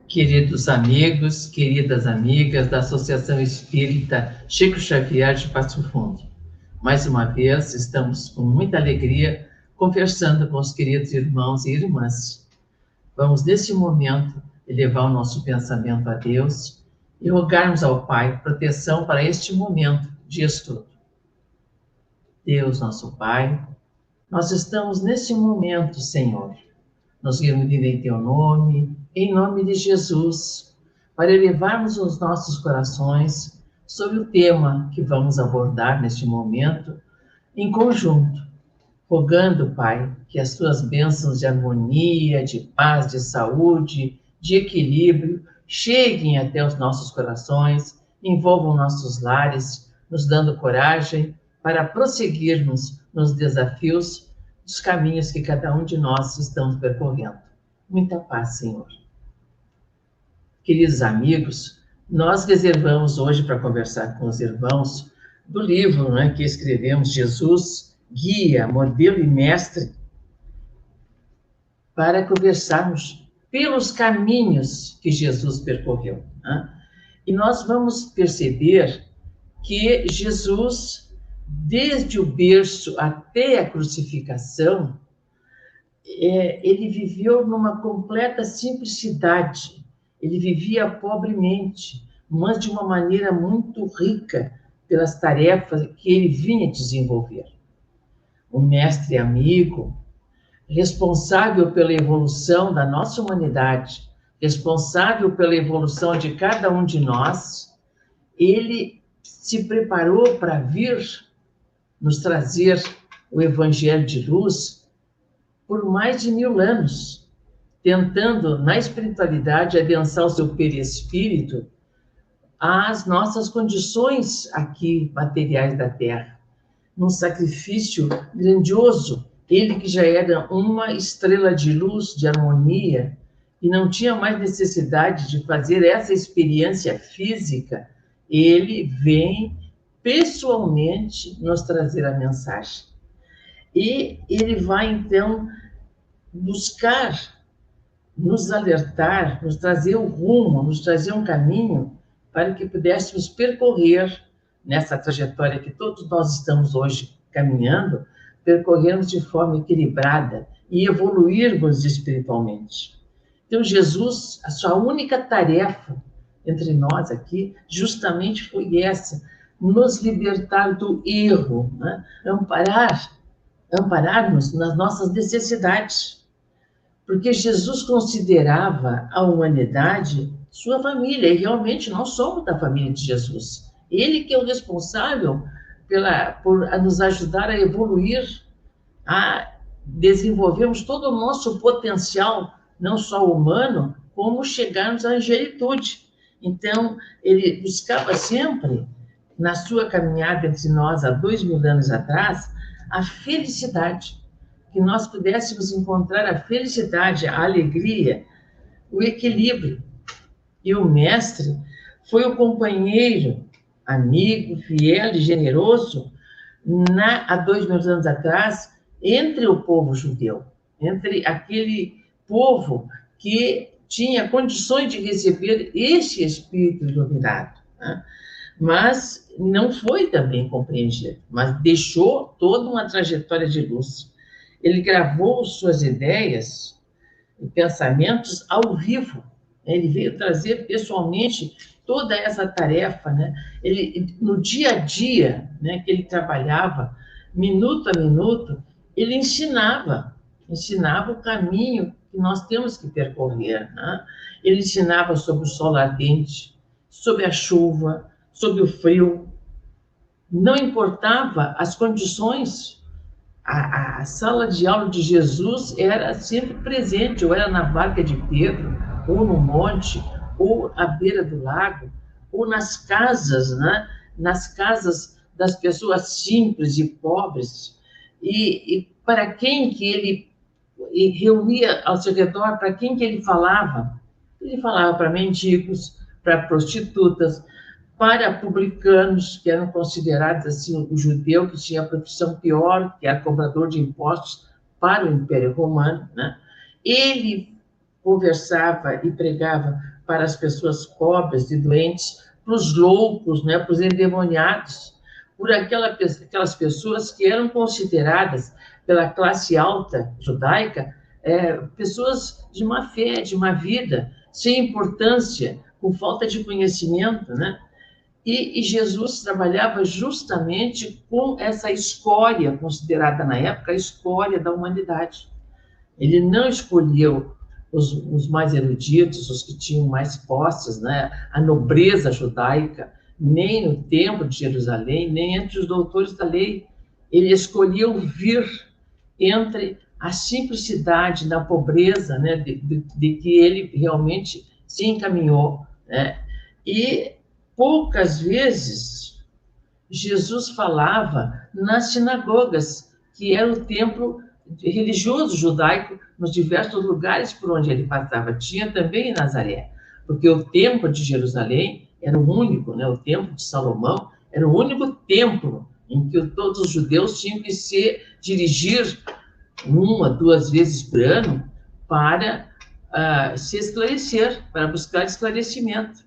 Queridos amigos, queridas amigas da Associação Espírita Chico Xavier de Passo Fundo, mais uma vez estamos com muita alegria conversando com os queridos irmãos e irmãs. Vamos, neste momento, elevar o nosso pensamento a Deus e rogarmos ao Pai proteção para este momento de estudo. Deus, nosso Pai, nós estamos neste momento, Senhor, nos reunindo em Teu nome, em nome de Jesus, para elevarmos os nossos corações sobre o tema que vamos abordar neste momento, em conjunto, rogando, Pai, que as Tuas bênçãos de harmonia, de paz, de saúde, de equilíbrio, cheguem até os nossos corações, envolvam nossos lares, nos dando coragem para prosseguirmos nos desafios dos caminhos que cada um de nós estamos percorrendo. Muita paz, Senhor. Queridos amigos, nós reservamos hoje para conversar com os irmãos do livro, que escrevemos, Jesus, Guia, Modelo e Mestre, para conversarmos pelos caminhos que Jesus percorreu. E nós vamos perceber que Jesus, desde o berço até a crucificação, ele viveu numa completa simplicidade. Ele vivia pobremente, mas de uma maneira muito rica pelas tarefas que ele vinha desenvolver. O mestre amigo, responsável pela evolução da nossa humanidade, responsável pela evolução de cada um de nós, ele se preparou para vir nos trazer o Evangelho de luz por mais de 1000 anos, tentando, na espiritualidade, adensar o seu perispírito às nossas condições aqui materiais da Terra. Num sacrifício grandioso, ele que já era uma estrela de luz, de harmonia, e não tinha mais necessidade de fazer essa experiência física, ele vem pessoalmente nos trazer a mensagem. E ele vai, então, buscar nos alertar, nos trazer o rumo, nos trazer um caminho para que pudéssemos percorrer nessa trajetória que todos nós estamos hoje caminhando, percorrermos de forma equilibrada e evoluirmos espiritualmente. Então, Jesus, a sua única tarefa entre nós aqui, justamente foi essa, nos libertar do erro, ampararmos nas nossas necessidades. Porque Jesus considerava a humanidade sua família, e realmente nós somos da família de Jesus. Ele que é o responsável por nos ajudar a evoluir, a desenvolvermos todo o nosso potencial, não só humano, como chegarmos à angelitude. Então, ele buscava sempre, na sua caminhada entre nós, há 2000 anos atrás, a felicidade, que nós pudéssemos encontrar a felicidade, a alegria, o equilíbrio. E o mestre foi o companheiro, amigo, fiel e generoso, há 2000 anos atrás, entre o povo judeu, entre aquele povo que tinha condições de receber este Espírito iluminado, Mas não foi também compreendido, mas deixou toda uma trajetória de luz. Ele gravou suas ideias e pensamentos ao vivo. Ele veio trazer pessoalmente toda essa tarefa, Ele, no dia a dia, que ele trabalhava, minuto a minuto, ele ensinava o caminho que nós temos que percorrer, Ele ensinava sobre o sol ardente, sobre a chuva, sobre o frio. Não importava as condições. A sala de aula de Jesus era sempre presente, ou era na barca de Pedro, ou no monte, ou à beira do lago, ou nas casas, nas casas das pessoas simples e pobres. E para quem que ele reunia ao seu redor, para quem que ele falava? Ele falava para mendigos, para prostitutas, para publicanos, que eram considerados assim, o judeu que tinha a profissão pior, que era cobrador de impostos para o Império Romano. Ele conversava e pregava para as pessoas pobres e doentes, para os loucos, né, para os endemoniados, por aquelas pessoas que eram consideradas pela classe alta judaica pessoas de má fé, de má vida, sem importância, com falta de conhecimento, né? E Jesus trabalhava justamente com essa escória, considerada na época a escória da humanidade. Ele não escolheu os mais eruditos, os que tinham mais posses, né? A nobreza judaica, nem no templo de Jerusalém, nem entre os doutores da lei. Ele escolheu vir entre a simplicidade, na pobreza, né? de que ele realmente se encaminhou, né? E poucas vezes Jesus falava nas sinagogas, que era o templo religioso judaico, nos diversos lugares por onde ele passava. Tinha também em Nazaré, porque o templo de Jerusalém era o único, né? O templo de Salomão era o único templo em que todos os judeus tinham que se dirigir 1 a 2 vezes por ano para se esclarecer, para buscar esclarecimento,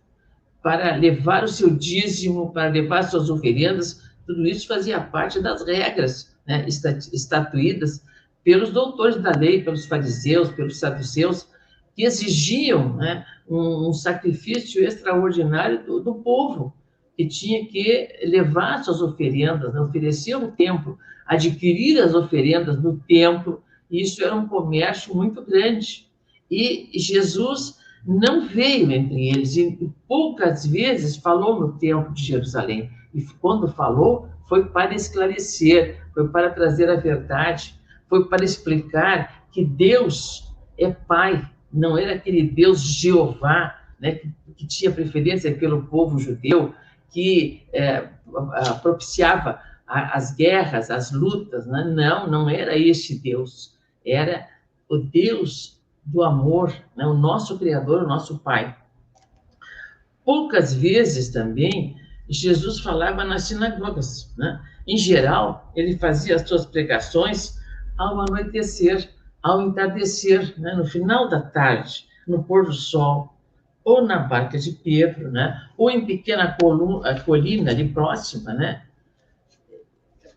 para levar o seu dízimo, para levar suas oferendas. Tudo isso fazia parte das regras, né, estatuídas pelos doutores da lei, pelos fariseus, pelos saduceus, que exigiam, né, um sacrifício extraordinário do povo, que tinha que levar suas oferendas, né, oferecer no templo, adquirir as oferendas no templo. Isso era um comércio muito grande. E Jesus não veio entre eles, e poucas vezes falou no templo de Jerusalém. E quando falou, foi para esclarecer, foi para trazer a verdade, foi para explicar que Deus é Pai, não era aquele Deus Jeová, né, que tinha preferência pelo povo judeu, que propiciava as guerras, as lutas, né? Não era este Deus, era o Deus do amor, né? O nosso Criador, o nosso Pai. Poucas vezes também Jesus falava nas sinagogas, né? Em geral, ele fazia as suas pregações ao anoitecer, ao entardecer, né? No final da tarde, no pôr do sol, ou na barca de Pedro, né? Ou em pequena colina ali próxima, né?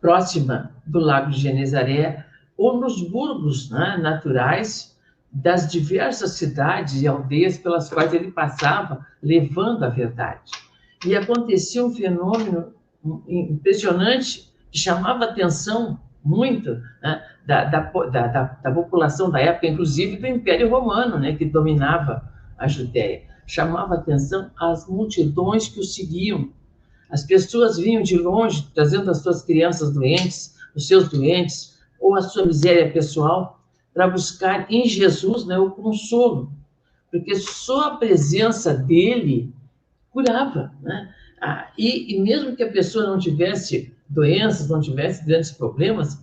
Próxima do Lago de Genezaré, ou nos burgos, né, naturais das diversas cidades e aldeias pelas quais ele passava, levando a verdade. E acontecia um fenômeno impressionante, que chamava a atenção muito, né, da população da época, inclusive do Império Romano, né, que dominava a Judéia. Chamava a atenção as multidões que o seguiam. As pessoas vinham de longe, trazendo as suas crianças doentes, os seus doentes, ou a sua miséria pessoal, para buscar em Jesus, né, o consolo, porque só a presença dele curava, né? E mesmo que a pessoa não tivesse doenças, não tivesse grandes problemas,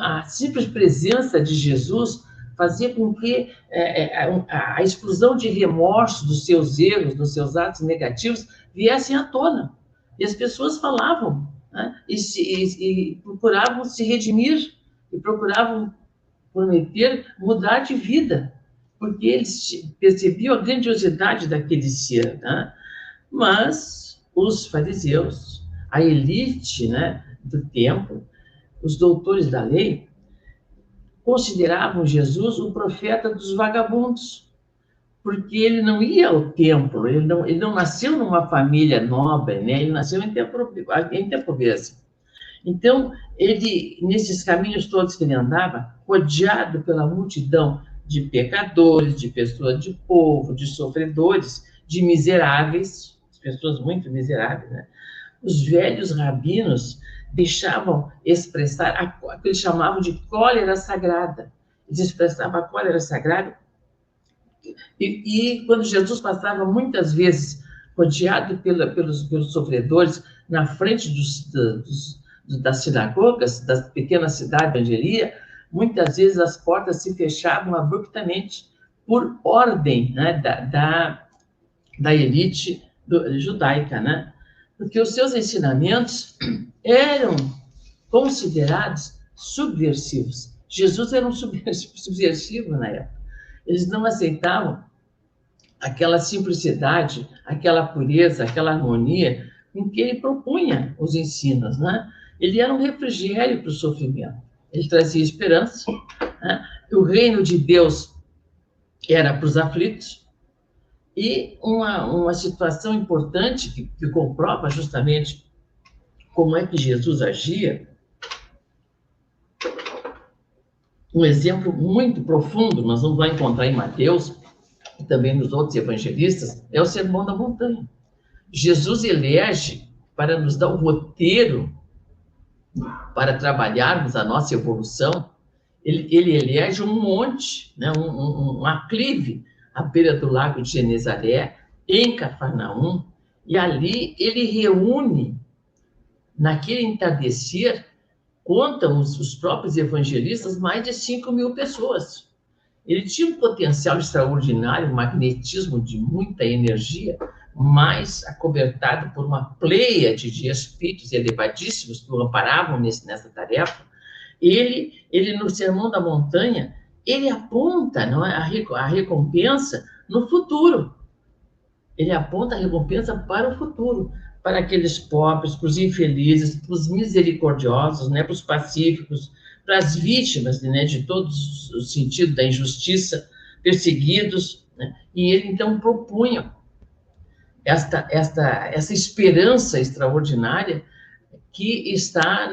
a simples presença de Jesus fazia com que a exclusão de remorso dos seus erros, dos seus atos negativos, viessem à tona. E as pessoas falavam, né? E procuravam se redimir, e procuravam prometer mudar de vida, porque eles percebiam a grandiosidade daquele ser, né? Mas os fariseus, a elite, né, do templo, os doutores da lei, consideravam Jesus o profeta dos vagabundos, porque ele não ia ao templo, ele não nasceu numa família nobre, né? Ele nasceu em pobreza. Então, ele, nesses caminhos todos que ele andava, rodeado pela multidão de pecadores, de pessoas de povo, de sofredores, de miseráveis, pessoas muito miseráveis, né? Os velhos rabinos deixavam expressar o que eles chamavam de cólera sagrada. Eles expressavam a cólera sagrada. E quando Jesus passava muitas vezes rodeado pelos sofredores na frente das sinagogas, das pequenas cidades onde ele ia, muitas vezes as portas se fechavam abruptamente por ordem, né, da elite judaica, né? Porque os seus ensinamentos eram considerados subversivos. Jesus era um subversivo na época. Eles não aceitavam aquela simplicidade, aquela pureza, aquela harmonia com que ele propunha os ensinos, né? Ele era um refrigério para o sofrimento. Ele trazia esperança, né? O reino de Deus era para os aflitos. E uma situação importante que comprova justamente como é que Jesus agia, um exemplo muito profundo, nós vamos lá encontrar em Mateus, e também nos outros evangelistas, é o Sermão da Montanha. Jesus elege para nos dar um roteiro para trabalharmos a nossa evolução, ele elege um monte, né, um aclive à beira do lago de Genezaré, em Cafarnaum, e ali ele reúne, naquele entardecer, contam os próprios evangelistas, mais de 5.000 pessoas. Ele tinha um potencial extraordinário, um magnetismo de muita energia, mas acobertado por uma pleiade de espíritos elevadíssimos que o amparavam nessa tarefa. Ele, no Sermão da Montanha, ele aponta, não é, a recompensa no futuro. Ele aponta a recompensa para o futuro, para aqueles pobres, para os infelizes, para os misericordiosos, né, para os pacíficos, para as vítimas, né, de todos os sentidos da injustiça, perseguidos, né? E ele então propunha essa esperança extraordinária que está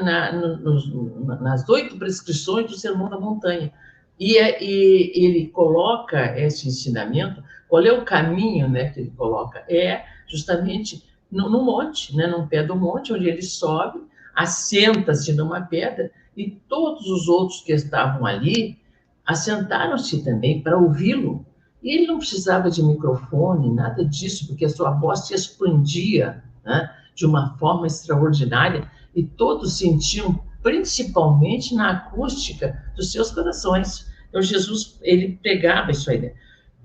nas 8 prescrições do Sermão da Montanha. E ele coloca esse ensinamento, qual é o caminho, né, que ele coloca? É justamente no monte, né, no pé do monte, onde ele sobe, assenta-se numa pedra, e todos os outros que estavam ali assentaram-se também para ouvi-lo. E ele não precisava de microfone, nada disso, porque a sua voz se expandia, né, de uma forma extraordinária, e todos sentiam, principalmente na acústica dos seus corações. Então, Jesus, ele pegava isso aí, né?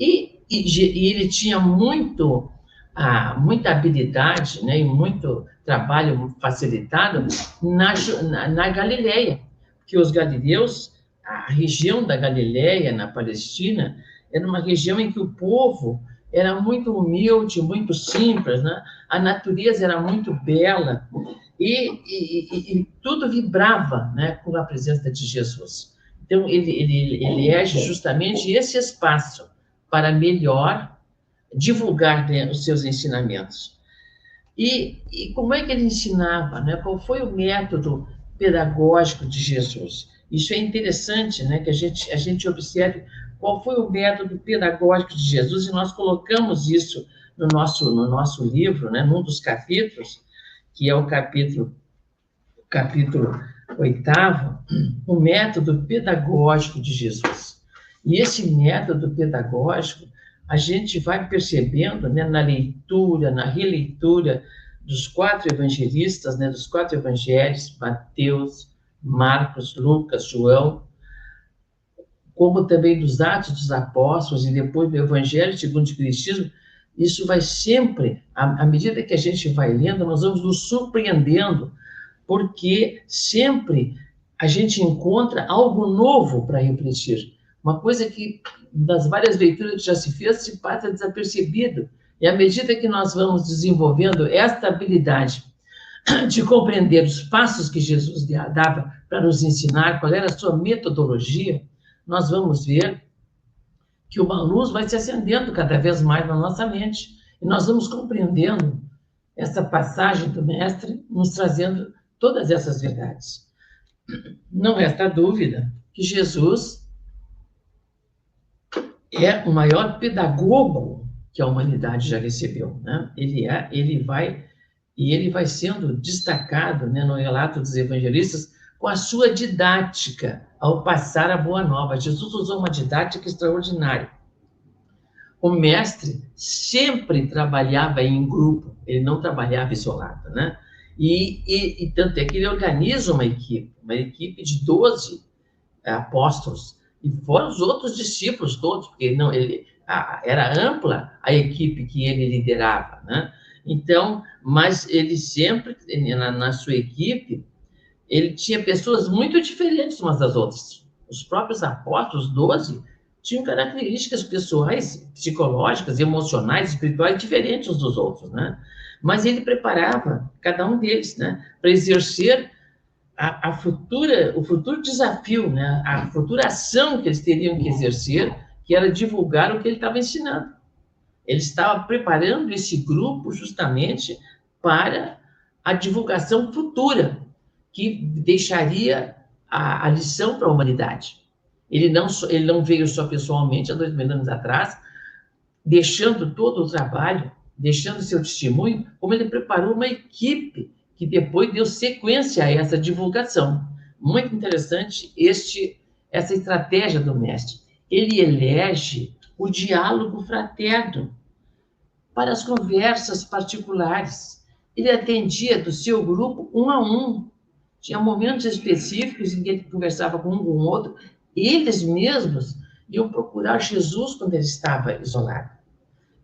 E ele tinha muita habilidade, né, e muito trabalho facilitado na Galileia, porque os galileus, a região da Galileia, na Palestina, era uma região em que o povo era muito humilde, muito simples, né? A natureza era muito bela, e tudo vibrava, né, com a presença de Jesus. Então, ele elege justamente esse espaço para melhor divulgar, né, os seus ensinamentos. E como é que ele ensinava, né? Qual foi o método pedagógico de Jesus? Isso é interessante, né, que a gente observe qual foi o método pedagógico de Jesus, e nós colocamos isso no nosso livro, né, num dos capítulos, que é o capítulo 8º, o método pedagógico de Jesus. E esse método pedagógico, a gente vai percebendo, né, na leitura, na releitura dos 4 evangelistas, né, dos 4 evangelhos, Mateus, Marcos, Lucas, João, como também dos Atos dos Apóstolos e depois do Evangelho segundo o Cristianismo. Isso vai sempre, à medida que a gente vai lendo, nós vamos nos surpreendendo, porque sempre a gente encontra algo novo para refletir. Uma coisa que, das várias leituras que já se fez, se passa desapercebido. E à medida que nós vamos desenvolvendo esta habilidade de compreender os passos que Jesus dava para nos ensinar, qual era a sua metodologia, nós vamos ver que uma luz vai se acendendo cada vez mais na nossa mente. E nós vamos compreendendo essa passagem do Mestre, nos trazendo todas essas verdades. Não resta dúvida que Jesus é o maior pedagogo que a humanidade já recebeu, né? Ele vai sendo destacado, né, no relato dos evangelistas com a sua didática ao passar a boa nova. Jesus usou uma didática extraordinária. O mestre sempre trabalhava em grupo, ele não trabalhava isolado, né? E tanto é que ele organiza uma equipe de 12 apóstolos, e fora os outros discípulos todos, porque era ampla a equipe que ele liderava, né? Então, mas ele sempre, na sua equipe, ele tinha pessoas muito diferentes umas das outras. Os próprios apóstolos, 12, tinham características pessoais, psicológicas, emocionais, espirituais diferentes uns dos outros, né? Mas ele preparava cada um deles, né, para exercer o futuro desafio, né, a futura ação que eles teriam que exercer, que era divulgar o que ele estava ensinando. Ele estava preparando esse grupo justamente para a divulgação futura, que deixaria a lição para a humanidade. Ele não veio só pessoalmente há 2.000 anos atrás, deixando todo o trabalho, deixando seu testemunho, como ele preparou uma equipe que depois deu sequência a essa divulgação. Muito interessante essa estratégia do mestre. Ele elege o diálogo fraterno para as conversas particulares. Ele atendia do seu grupo um a um. Tinha momentos específicos em que ele conversava com um com o outro. Eles mesmos iam procurar Jesus quando ele estava isolado.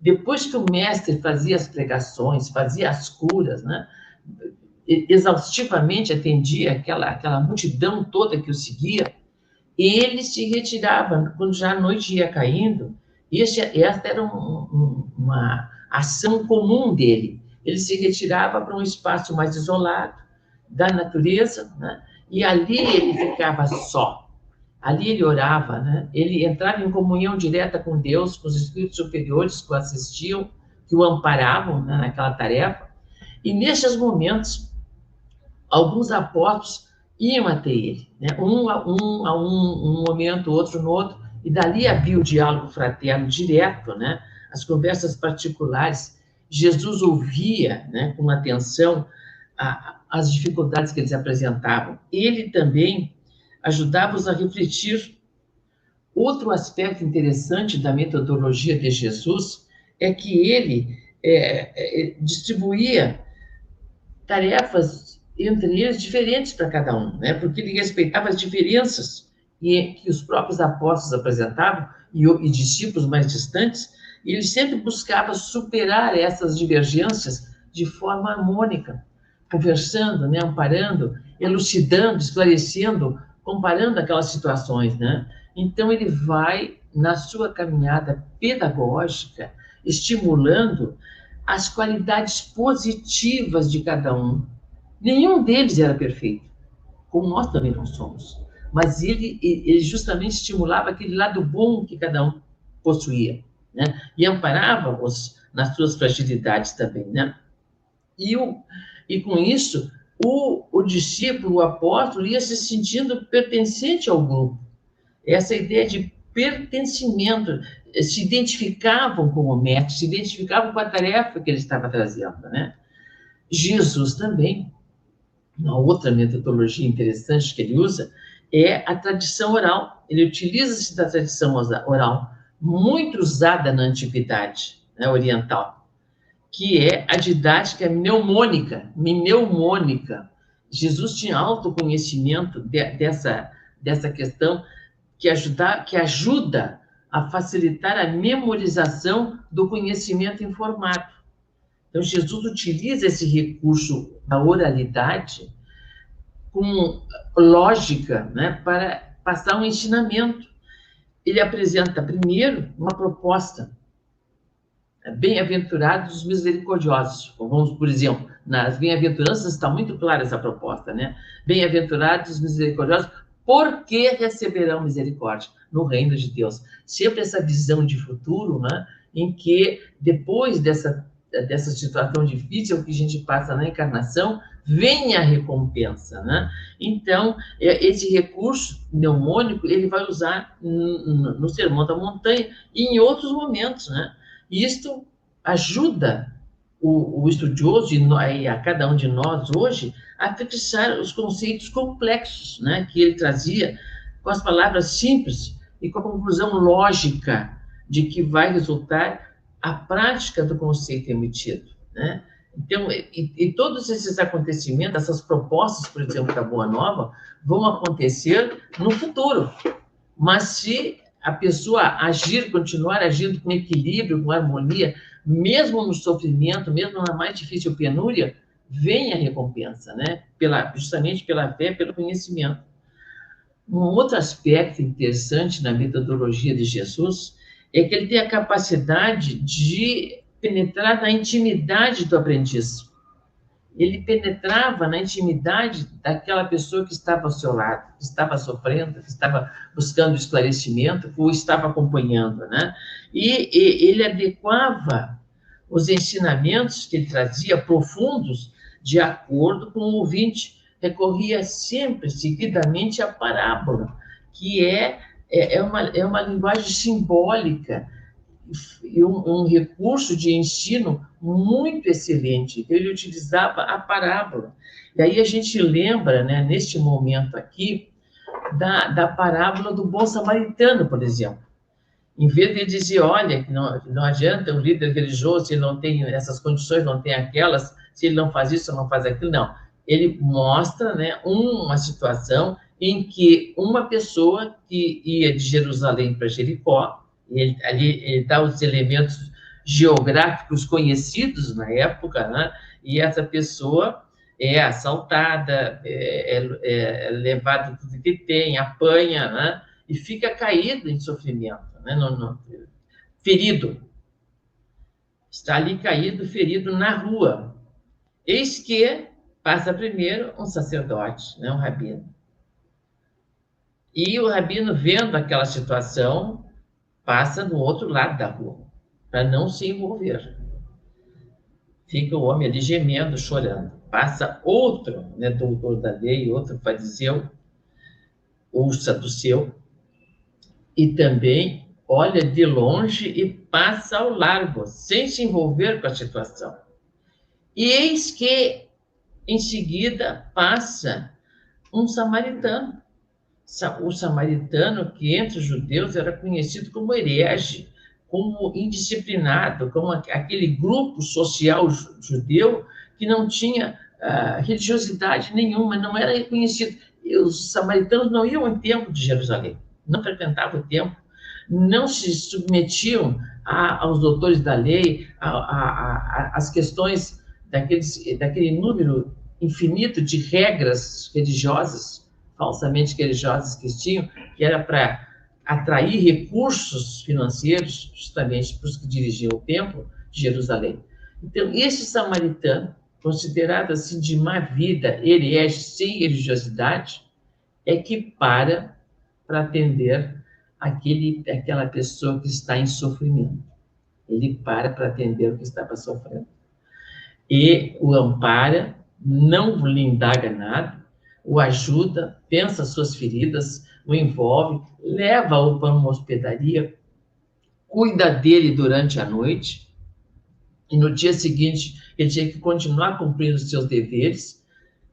Depois que o mestre fazia as pregações, fazia as curas, né, exaustivamente atendia aquela multidão toda que o seguia, ele se retirava quando já a noite ia caindo. Esta era uma ação comum dele. Ele se retirava para um espaço mais isolado da natureza, né, e ali ele ficava só. Ali ele orava, né? Ele entrava em comunhão direta com Deus, com os espíritos superiores que o assistiam, que o amparavam, né, naquela tarefa. E nesses momentos, alguns apóstolos iam até ele, né? Um momento, outro no outro, e dali havia o diálogo fraterno direto, né? As conversas particulares. Jesus ouvia, né, com atenção as dificuldades que eles apresentavam. Ele também ajudava-os a refletir. Outro aspecto interessante da metodologia de Jesus é que ele distribuía tarefas entre eles diferentes para cada um, né? Porque ele respeitava as diferenças que os próprios apóstolos apresentavam e discípulos mais distantes, e ele sempre buscava superar essas divergências de forma harmônica, conversando, né, amparando, elucidando, esclarecendo, comparando aquelas situações, né? Então ele vai na sua caminhada pedagógica, estimulando as qualidades positivas de cada um. Nenhum deles era perfeito, como nós também não somos. Mas ele justamente estimulava aquele lado bom que cada um possuía, né? E amparava-os nas suas fragilidades também, né? E com isso, o discípulo, o apóstolo, ia se sentindo pertencente ao grupo. Essa ideia de pertencimento, se identificavam com o mestre, se identificavam com a tarefa que ele estava trazendo, né? Jesus também, uma outra metodologia interessante que ele usa, é a tradição oral. Ele utiliza-se da tradição oral, muito usada na antiguidade, né, oriental, que é a didática mnemônica. Jesus tinha autoconhecimento dessa questão que ajuda a facilitar a memorização do conhecimento informado. Então, Jesus utiliza esse recurso da oralidade com lógica, né, para passar um ensinamento. Ele apresenta, primeiro, uma proposta. Bem-aventurados os misericordiosos. Vamos, por exemplo, nas bem-aventuranças está muito clara essa proposta, né? Bem-aventurados os misericordiosos, porque receberão misericórdia no reino de Deus. Sempre essa visão de futuro, né, em que depois dessa situação difícil que a gente passa na encarnação, vem a recompensa, né? Então, esse recurso mnemônico, ele vai usar no Sermão da Montanha e em outros momentos, né? E isto ajuda o estudioso e a cada um de nós hoje a fixar os conceitos complexos, né, que ele trazia com as palavras simples e com a conclusão lógica de que vai resultar a prática do conceito emitido, né? Então, todos esses acontecimentos, essas propostas, por exemplo, da Boa Nova, vão acontecer no futuro. Mas se a pessoa continuar agindo com equilíbrio, com harmonia, mesmo no sofrimento, mesmo na mais difícil penúria, vem a recompensa, né? Justamente pela fé, pelo conhecimento. Um outro aspecto interessante na metodologia de Jesus é que ele tem a capacidade de penetrar na intimidade do aprendiz. Ele penetrava na intimidade daquela pessoa que estava ao seu lado, que estava sofrendo, que estava buscando esclarecimento, ou estava acompanhando, né? E ele adequava os ensinamentos que ele trazia profundos de acordo com o ouvinte. Recorria sempre, seguidamente, à parábola, que é uma linguagem simbólica e um recurso de ensino muito excelente. Ele utilizava a parábola. E aí a gente lembra, né, neste momento aqui, da parábola do bom samaritano, por exemplo. Em vez de dizer, olha, que não adianta o líder religioso, se ele não tem essas condições, não tem aquelas, se ele não faz isso, não faz aquilo, não. Ele mostra, né, uma situação em que uma pessoa que ia de Jerusalém para Jericó, ele dá os elementos geográficos conhecidos na época, né, e essa pessoa é assaltada, é levada tudo que tem, apanha, né, e fica caído em sofrimento, né, ferido. Está ali caído, ferido na rua. Eis que passa primeiro um sacerdote, né, um rabino. E o rabino, vendo aquela situação, passa do outro lado da rua, para não se envolver. Fica o homem ali gemendo, chorando. Passa outro, né, doutor da lei, outro fariseu, ou saduceu, e também olha de longe e passa ao largo, sem se envolver com a situação. E eis que, em seguida, passa um samaritano. O samaritano, que entre os judeus era conhecido como herege, como indisciplinado, como aquele grupo social judeu que não tinha religiosidade nenhuma, não era reconhecido. E os samaritanos não iam ao templo de Jerusalém, não frequentavam o templo, não se submetiam aos doutores da lei, às questões daquele número infinito de regras religiosas, falsamente religiosas que tinham, que era para atrair recursos financeiros, justamente para os que dirigiam o templo de Jerusalém. Então, esse samaritano, considerado assim de má vida, ele é sem religiosidade, é que para atender aquela pessoa que está em sofrimento. Ele para atender o que estava sofrendo. E o ampara, não lhe indaga nada, o ajuda, pensa suas feridas, o envolve, leva-o para uma hospedaria, cuida dele durante a noite, e no dia seguinte ele tinha que continuar cumprindo os seus deveres.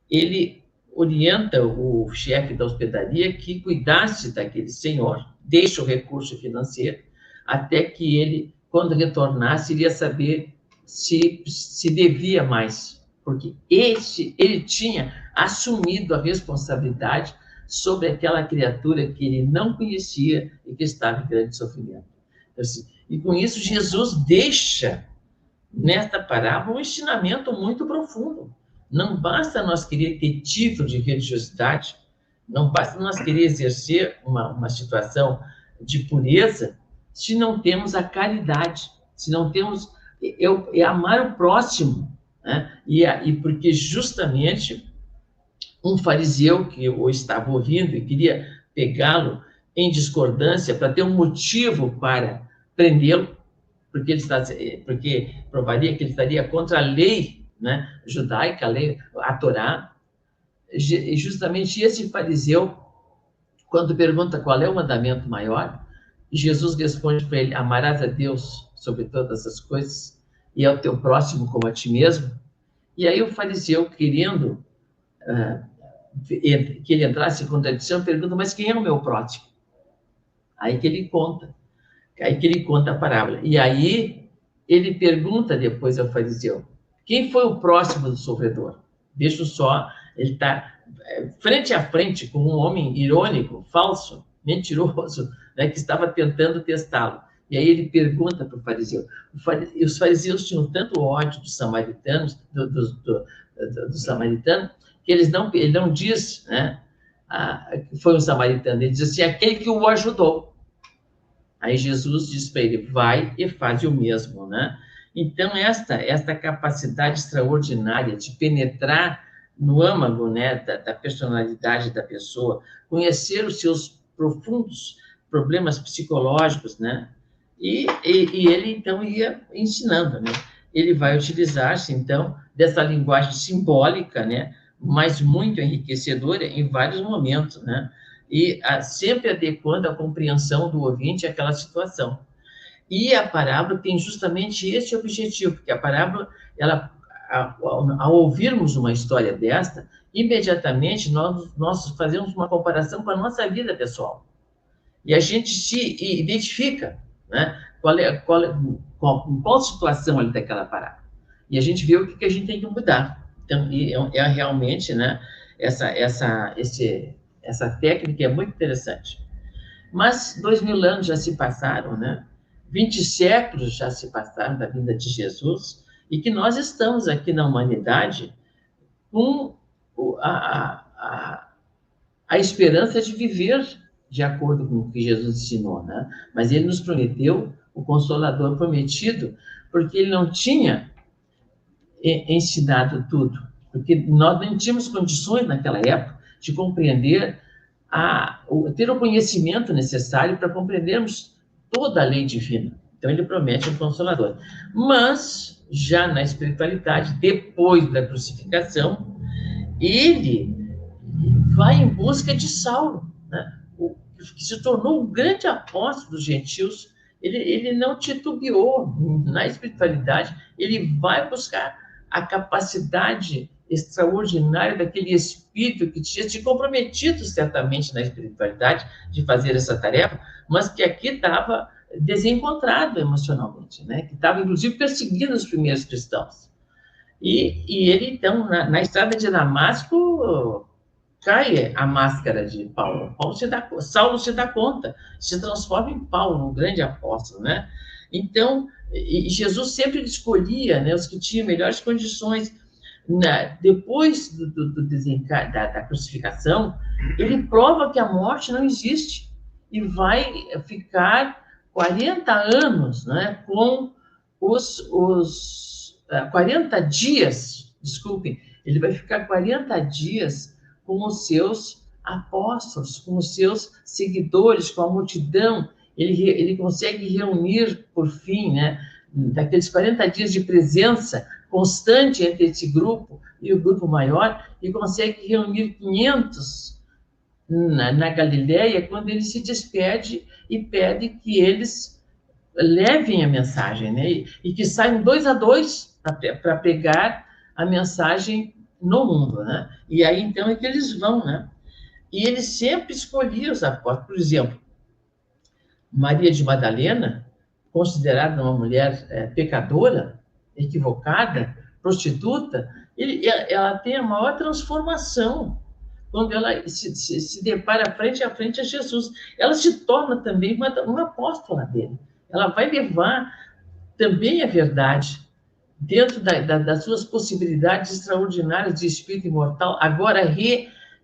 Ele orienta o chefe da hospedaria que cuidasse daquele senhor, deixa o recurso financeiro, até que ele, quando retornasse, iria saber se devia mais, porque ele tinha assumido a responsabilidade sobre aquela criatura que ele não conhecia e que estava em grande sofrimento. Assim, e com isso, Jesus deixa nesta parábola um ensinamento muito profundo. Não basta nós querer ter título de religiosidade, não basta nós querer exercer uma situação de pureza, se não temos a caridade, se não temos amar o próximo, né? E porque justamente um fariseu que o estava ouvindo e queria pegá-lo em discordância para ter um motivo para prendê-lo, porque provaria que ele estaria contra a lei, né, judaica, a lei, a Torá. E justamente esse fariseu, quando pergunta qual é o mandamento maior, Jesus responde para ele: amarás a Deus sobre todas as coisas e ao teu próximo como a ti mesmo. E aí o fariseu, querendo que ele entrasse em contradição, pergunta: mas quem é o meu próximo? Aí que ele conta a parábola. E aí ele pergunta depois ao fariseu: quem foi o próximo do sofredor? Veja só, ele está frente a frente com um homem irônico, falso, mentiroso, né, que estava tentando testá-lo. E aí ele pergunta para o fariseu. E os fariseus tinham tanto ódio dos samaritanos, do samaritano, que ele não diz, né, foi um samaritano. Ele diz assim, aquele que o ajudou. Aí Jesus diz para ele, vai e faz o mesmo, né? Então, esta capacidade extraordinária de penetrar no âmago, né, da personalidade da pessoa, conhecer os seus profundos problemas psicológicos, né? E ele, então, ia ensinando, né? Ele vai utilizar-se, então, dessa linguagem simbólica, né? Mas muito enriquecedora em vários momentos, né? E sempre adequando a compreensão do ouvinte àquela situação. E a parábola tem justamente esse objetivo, porque a parábola, ela, ao ouvirmos uma história desta, imediatamente nós fazemos uma comparação com a nossa vida pessoal. E a gente se identifica, né? Qual situação ali daquela parábola. E a gente vê o que a gente tem que mudar. Então, realmente, né, essa técnica é muito interessante. Mas 2000 anos já se passaram, né? 20 séculos já se passaram da vinda de Jesus, e que nós estamos aqui na humanidade com a esperança de viver de acordo com o que Jesus ensinou, né? Mas ele nos prometeu o Consolador prometido, porque ele não tinha ensinado tudo, porque nós não tínhamos condições naquela época de compreender, ter o conhecimento necessário para compreendermos toda a lei divina. Então, ele promete um Consolador. Mas, já na espiritualidade, depois da crucificação, ele vai em busca de Saulo, né? Que se tornou um grande apóstolo dos gentios. Ele não titubeou na espiritualidade, ele vai buscar a capacidade extraordinária daquele espírito que tinha se comprometido certamente na espiritualidade de fazer essa tarefa, mas que aqui estava desencontrado emocionalmente, né? Que estava, inclusive, perseguindo os primeiros cristãos. E ele, então, na estrada de Damasco, cai a máscara de Paulo. Saulo se dá conta, se transforma em Paulo, um grande apóstolo, né? Então, Jesus sempre escolhia, né, os que tinham melhores condições. Depois da crucificação, ele prova que a morte não existe e vai ficar 40 anos, né, com os 40 dias, desculpem, ele vai ficar 40 dias com os seus apóstolos, com os seus seguidores, com a multidão. Ele consegue reunir, por fim, né, daqueles 40 dias de presença constante entre esse grupo e o grupo maior, e consegue reunir 500 na Galileia, quando ele se despede e pede que eles levem a mensagem, né, e que saiam 2 a 2 para pregar a mensagem no mundo, né? E aí, então, é que eles vão, né? E ele sempre escolhia os apóstolos. Por exemplo, Maria de Madalena, considerada uma mulher pecadora, equivocada, prostituta, ela tem a maior transformação quando ela se depara frente a frente a Jesus. Ela se torna também uma apóstola dele. Ela vai levar também a verdade dentro das suas possibilidades extraordinárias de espírito imortal, agora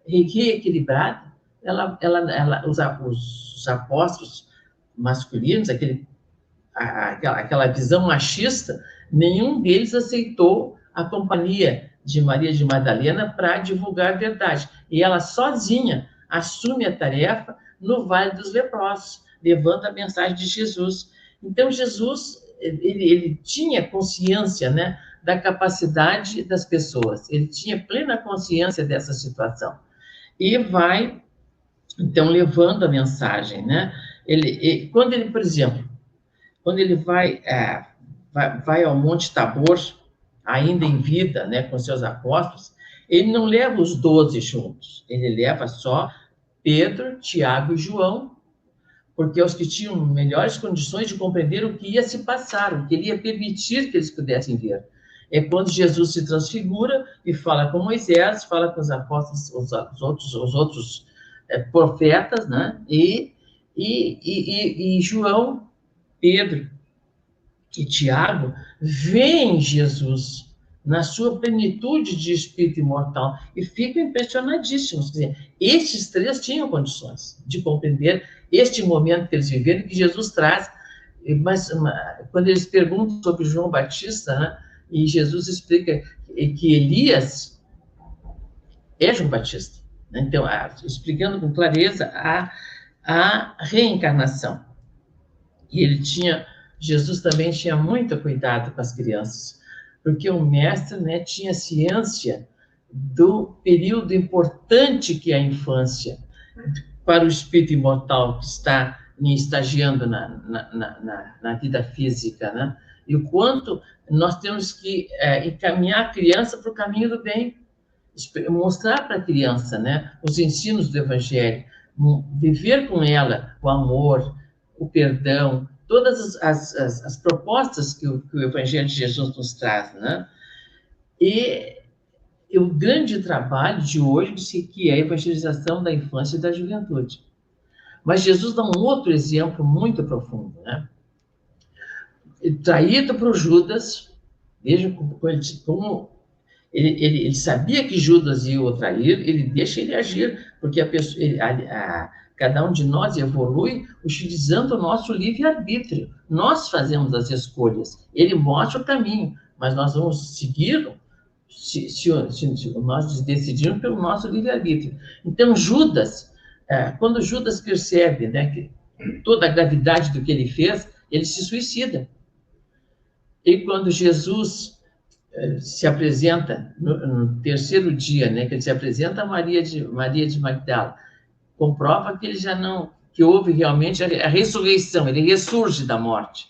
reequilibrada. Os apóstolos masculinos, aquela visão machista, nenhum deles aceitou a companhia de Maria de Madalena para divulgar a verdade. E ela sozinha assume a tarefa no Vale dos Leprosos, levando a mensagem de Jesus. Então, Jesus, ele tinha consciência, né, da capacidade das pessoas, ele tinha plena consciência dessa situação. E vai, então, levando a mensagem, né? Quando ele, por exemplo, quando ele vai ao Monte Tabor, ainda em vida, né, com seus apóstolos, ele não leva os 12 juntos, ele leva só Pedro, Tiago e João, porque os que tinham melhores condições de compreender o que ia se passar, o que ele ia permitir que eles pudessem ver. É quando Jesus se transfigura e fala com Moisés, fala com os apóstolos, os outros profetas, né? E João, Pedro e Tiago veem Jesus na sua plenitude de espírito imortal, e ficam impressionadíssimos. Quer dizer, estes três tinham condições de compreender este momento que eles viveram, que Jesus traz. Mas quando eles perguntam sobre João Batista, né, e Jesus explica que Elias é João Batista, né? Então, explicando com clareza a reencarnação. E Jesus também tinha muito cuidado com as crianças, porque o mestre, né, tinha ciência do período importante que é a infância para o espírito imortal que está estagiando na vida física, né? E o quanto nós temos que encaminhar a criança para o caminho do bem, mostrar para a criança, né, os ensinos do Evangelho, viver com ela o amor, o perdão, todas as propostas que o Evangelho de Jesus nos traz, né? E o grande trabalho de hoje, que é a evangelização da infância e da juventude. Mas Jesus dá um outro exemplo muito profundo, né? Traído por Judas, veja como ele sabia que Judas ia o trair, ele deixa ele agir, porque cada um de nós evolui utilizando o nosso livre-arbítrio. Nós fazemos as escolhas, ele mostra o caminho, mas nós vamos segui-lo se nós decidirmos pelo nosso livre-arbítrio. Então, Judas, quando Judas percebe, né, que toda a gravidade do que ele fez, ele se suicida. E quando Jesus se apresenta no terceiro dia, né, que ele se apresenta a Maria de Magdala, comprova que ele já não, que houve realmente a ressurreição, ele ressurge da morte.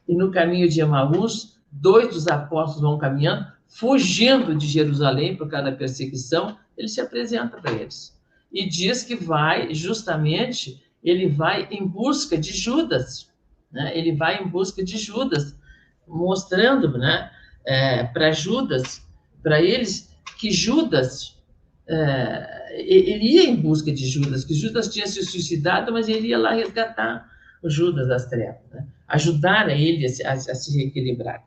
E no caminho de Emaús, 2 dos apóstolos vão caminhando, fugindo de Jerusalém por causa da perseguição, ele se apresenta para eles. E diz que ele vai em busca de Judas, né? Ele vai em busca de Judas, mostrando, né, para Judas, para eles, que Judas, ele ia em busca de Judas, que Judas tinha se suicidado, mas ele ia lá resgatar o Judas das trevas, né? Ajudar a ele a se reequilibrar.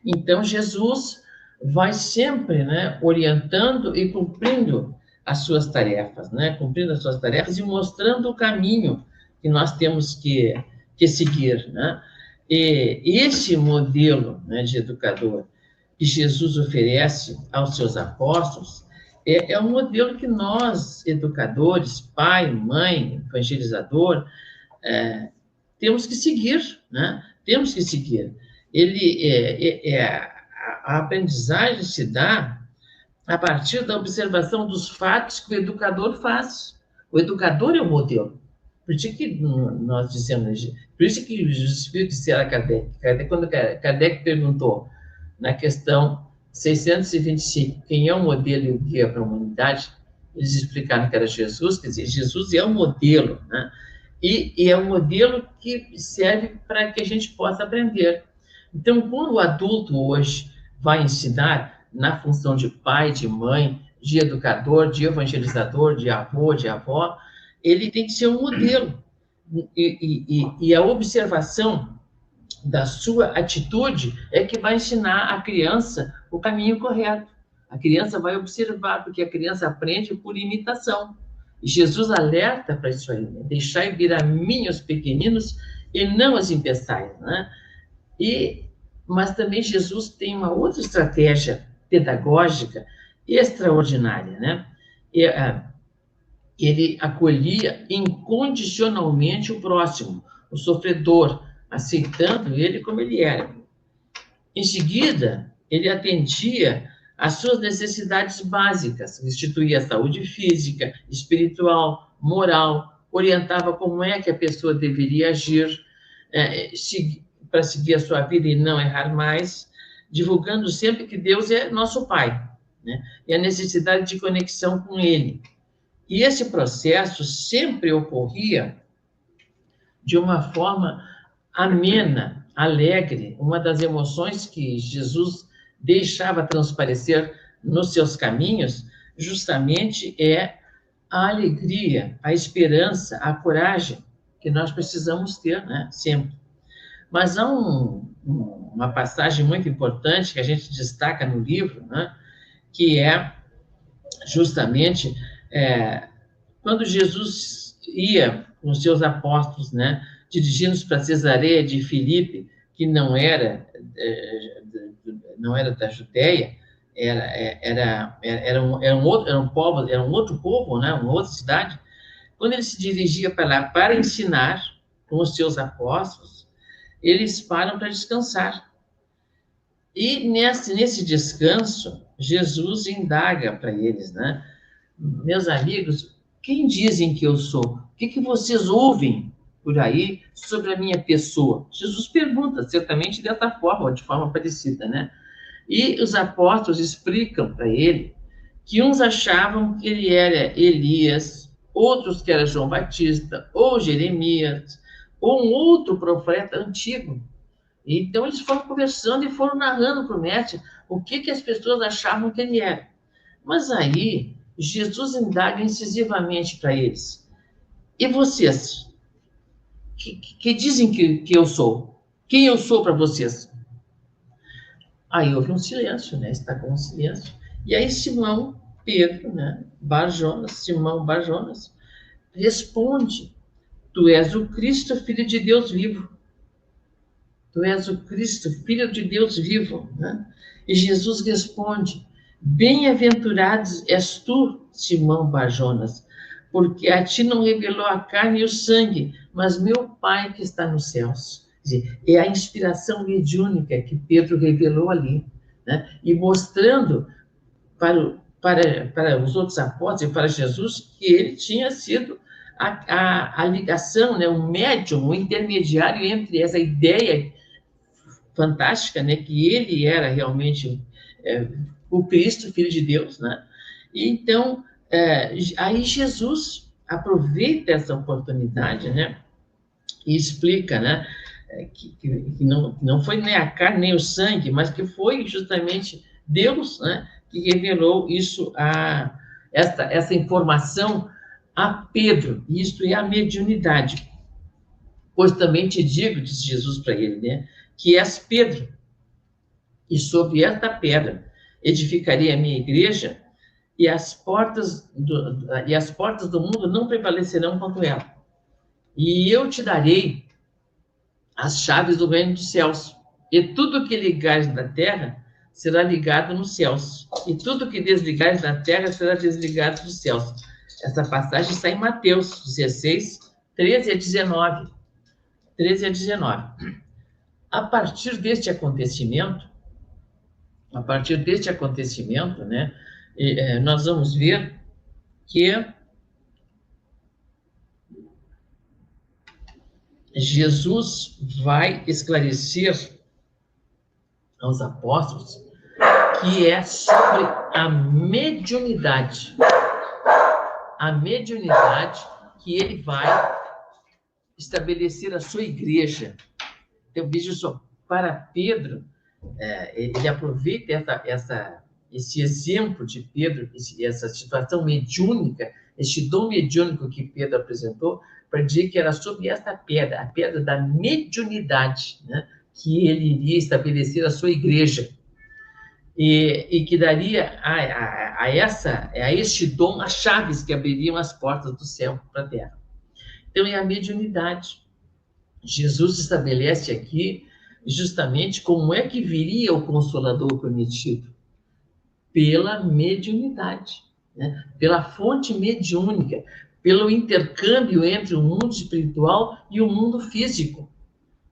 Então, Jesus vai sempre, né, orientando e cumprindo as suas tarefas, né? Cumprindo as suas tarefas e mostrando o caminho que nós temos que seguir, né? E esse modelo, né, de educador que Jesus oferece aos seus apóstolos é um modelo que nós, educadores, pai, mãe, evangelizador, temos que seguir, né? Temos que seguir. A aprendizagem se dá a partir da observação dos fatos que o educador faz. O educador é o modelo. Por isso que nós dissemos, por isso que os espíritos disseram a Kardec, quando Kardec perguntou na questão 625, quem é o modelo e o guia para a humanidade, eles explicaram que era Jesus, quer dizer, Jesus é o modelo, né? E é um modelo que serve para que a gente possa aprender. Então, quando o adulto hoje vai ensinar na função de pai, de mãe, de educador, de evangelizador, de avô, de avó, ele tem que ser um modelo. E a observação da sua atitude é que vai ensinar a criança o caminho correto. A criança vai observar, porque a criança aprende por imitação. E Jesus alerta para isso aí, né? Deixai vir a mim os pequeninos e não os impeçais, né? Mas também Jesus tem uma outra estratégia pedagógica extraordinária, né? Ele acolhia incondicionalmente o próximo, o sofredor, aceitando ele como ele era. Em seguida, ele atendia às suas necessidades básicas, instituía a saúde física, espiritual, moral, orientava como é que a pessoa deveria agir para seguir a sua vida e não errar mais, divulgando sempre que Deus é nosso Pai, né? E a necessidade de conexão com Ele. E esse processo sempre ocorria de uma forma amena, alegre. Uma das emoções que Jesus deixava transparecer nos seus caminhos, justamente é a alegria, a esperança, a coragem que nós precisamos ter, né? Sempre. Mas há uma passagem muito importante que a gente destaca no livro, né? Que é justamente quando Jesus ia com os seus apóstolos, né? Dirigindo-se para Cesareia de Filipe, que não era da Judéia, era um outro povo, né? Uma outra cidade. Quando ele se dirigia para lá para ensinar com os seus apóstolos, eles param para descansar. E nesse descanso, Jesus indaga para eles, né? Meus amigos, quem dizem que eu sou? O que vocês ouvem por aí sobre a minha pessoa? Jesus pergunta, certamente dessa forma, ou de forma parecida, né? E os apóstolos explicam para ele que uns achavam que ele era Elias, outros que era João Batista, ou Jeremias, ou um outro profeta antigo. Então, eles foram conversando e foram narrando para o mestre o que as pessoas achavam que ele era. Mas aí, Jesus indaga incisivamente para eles. E vocês? Que dizem que eu sou? Quem eu sou para vocês? Aí houve um silêncio, né? Está com um silêncio. E aí Simão Pedro, né? Simão Barjonas, responde: Tu és o Cristo, Filho de Deus vivo. Tu és o Cristo, Filho de Deus vivo, né? E Jesus responde: Bem-aventurado és tu, Simão Barjonas, porque a ti não revelou a carne e o sangue, mas meu Pai que está nos céus. Quer dizer, é a inspiração mediúnica que Pedro revelou ali, né? E mostrando para os outros apóstolos e para Jesus que ele tinha sido a ligação, né? O médium, o intermediário entre essa ideia fantástica, né? Que ele era realmente o Cristo, Filho de Deus, né? E então, aí Jesus aproveita essa oportunidade, né? E explica, né? Que não foi nem a carne nem o sangue, mas que foi justamente Deus, né? Que revelou essa informação a Pedro. Isto é a mediunidade. Pois também te digo, disse Jesus para ele, né? Que és Pedro, e sobre esta pedra edificarei a minha igreja, e as portas do mundo não prevalecerão contra ela. E eu te darei as chaves do reino dos céus, e tudo que ligares na terra será ligado nos céus, e tudo que desligares na terra será desligado dos céus. Essa passagem está em Mateus 16, 13 a 19. 13 a 19. A partir deste acontecimento, né, nós vamos ver que Jesus vai esclarecer aos apóstolos que é sobre a mediunidade que ele vai estabelecer a sua igreja. Então, veja só, para Pedro, ele aproveita esse exemplo de Pedro, essa situação mediúnica, este dom mediúnico que Pedro apresentou, para dizer que era sobre essa pedra, a pedra da mediunidade, né, que ele iria estabelecer a sua igreja, e que daria a este dom as chaves que abririam as portas do céu para a terra. Então, é a mediunidade. Jesus estabelece aqui justamente como é que viria o Consolador prometido. Pela mediunidade, né? Pela fonte mediúnica, pelo intercâmbio entre o mundo espiritual e o mundo físico.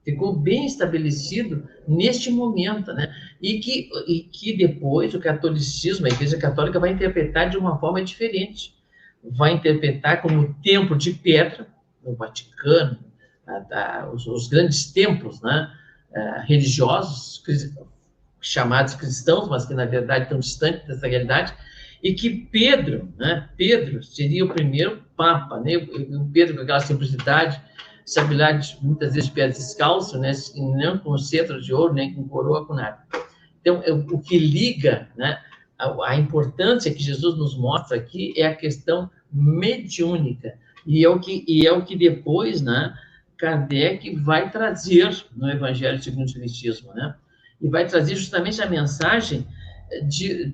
Ficou bem estabelecido neste momento, né? E que depois o catolicismo, a Igreja Católica, vai interpretar de uma forma diferente. Vai interpretar como templo de pedra, no Vaticano, os grandes templos, né? Religiosos, chamados cristãos, mas que na verdade estão distantes dessa realidade, e que Pedro, né? Pedro seria o primeiro Papa, né? O Pedro com aquela simplicidade, sabe lá, muitas vezes de pé descalço, né? Não com cetro de ouro, nem com coroa, com nada. Então, o que liga, né? A importância que Jesus nos mostra aqui é a questão mediúnica, e é o que depois, né? Kardec vai trazer no Evangelho segundo o Espiritismo, né? E vai trazer justamente a mensagem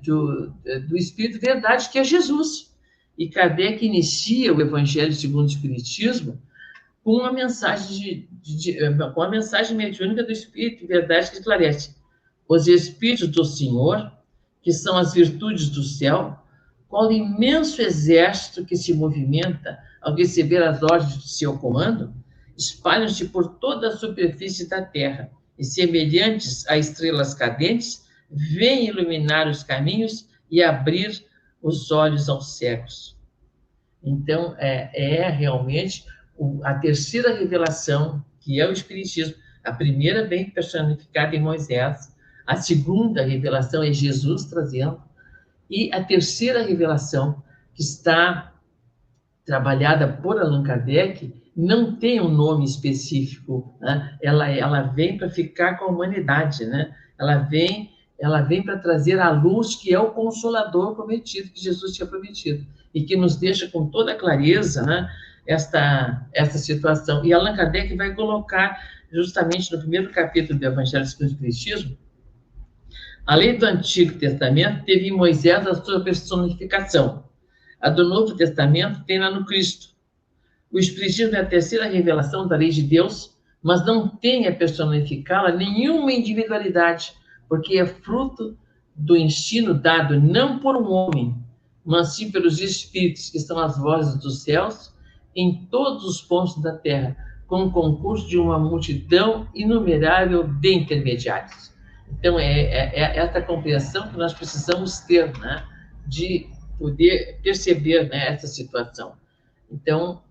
do Espírito Verdade, que é Jesus. E Kardec inicia o Evangelho segundo o Espiritismo com uma mensagem com a mensagem mediúnica do Espírito Verdade que esclarece: os Espíritos do Senhor, que são as virtudes do céu, qual imenso exército que se movimenta ao receber as ordens de seu comando, espalham-se por toda a superfície da terra e, semelhantes a estrelas cadentes, vêm iluminar os caminhos e abrir os olhos aos cegos. Então, é realmente a terceira revelação, que é o Espiritismo. A primeira bem personificada em Moisés, a segunda revelação é Jesus trazendo, e a terceira revelação, que está trabalhada por Allan Kardec, não tem um nome específico, né? Ela vem para ficar com a humanidade, né? Ela vem para trazer a luz que é o Consolador prometido, que Jesus tinha prometido, e que nos deixa com toda clareza, né, esta situação. E Allan Kardec vai colocar, justamente no primeiro capítulo do Evangelho segundo o Espiritismo, a lei do Antigo Testamento teve em Moisés a sua personificação. A do Novo Testamento tem lá no Cristo. O Espiritismo é a terceira revelação da lei de Deus, mas não tem a personificá-la nenhuma individualidade, porque é fruto do ensino dado não por um homem, mas sim pelos Espíritos, que são as vozes dos céus, em todos os pontos da terra, com o concurso de uma multidão inumerável de intermediários. Então, é essa compreensão que nós precisamos ter, né, de poder perceber, né, essa situação. Então,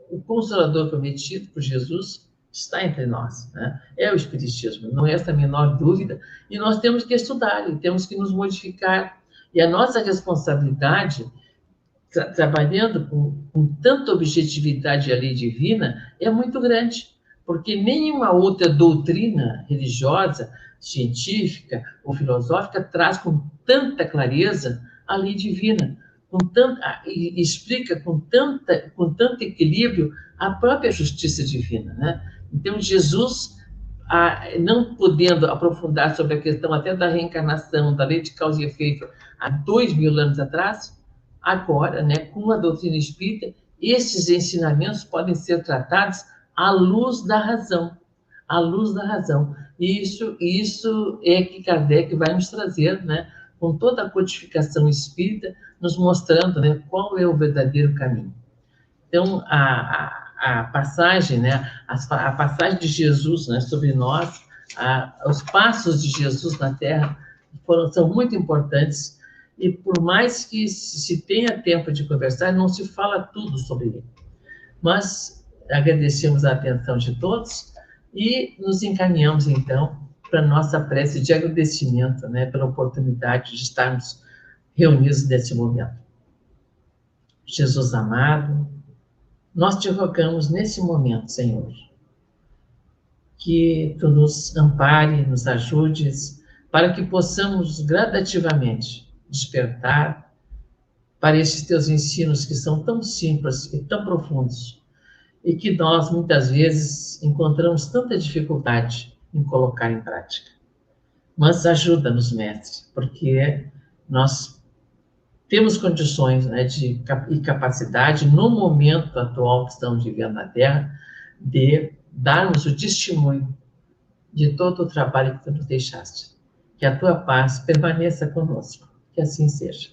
o Consolador prometido por Jesus está entre nós, né? É o Espiritismo, não é essa a menor dúvida, e nós temos que estudar, e temos que nos modificar, e a nossa responsabilidade, trabalhando com tanta objetividade a lei divina, é muito grande, porque nenhuma outra doutrina religiosa, científica ou filosófica traz com tanta clareza a lei divina, e explica com tanto equilíbrio a própria justiça divina, né? Então, Jesus, não podendo aprofundar sobre a questão até da reencarnação, da lei de causa e efeito, há 2000 anos atrás, agora, né, com a doutrina espírita, esses ensinamentos podem ser tratados à luz da razão, à luz da razão. Isso é que Kardec vai nos trazer, né, com toda a codificação espírita, nos mostrando, né, qual é o verdadeiro caminho. Então, a passagem, né, a passagem de Jesus, né, sobre nós, os passos de Jesus na Terra são muito importantes, e por mais que se tenha tempo de conversar, não se fala tudo sobre ele. Mas agradecemos a atenção de todos e nos encaminhamos, então, para a nossa prece de agradecimento, né, pela oportunidade de estarmos reunidos nesse momento. Jesus amado, nós te rogamos nesse momento, Senhor, que tu nos ampare, nos ajudes, para que possamos gradativamente despertar para esses teus ensinos que são tão simples e tão profundos, e que nós, muitas vezes, encontramos tanta dificuldade em colocar em prática. Mas ajuda-nos, Mestre, porque nós temos condições, né, e capacidade, no momento atual que estamos vivendo na Terra, de darmos o testemunho de todo o trabalho que tu nos deixaste. Que a tua paz permaneça conosco. Que assim seja.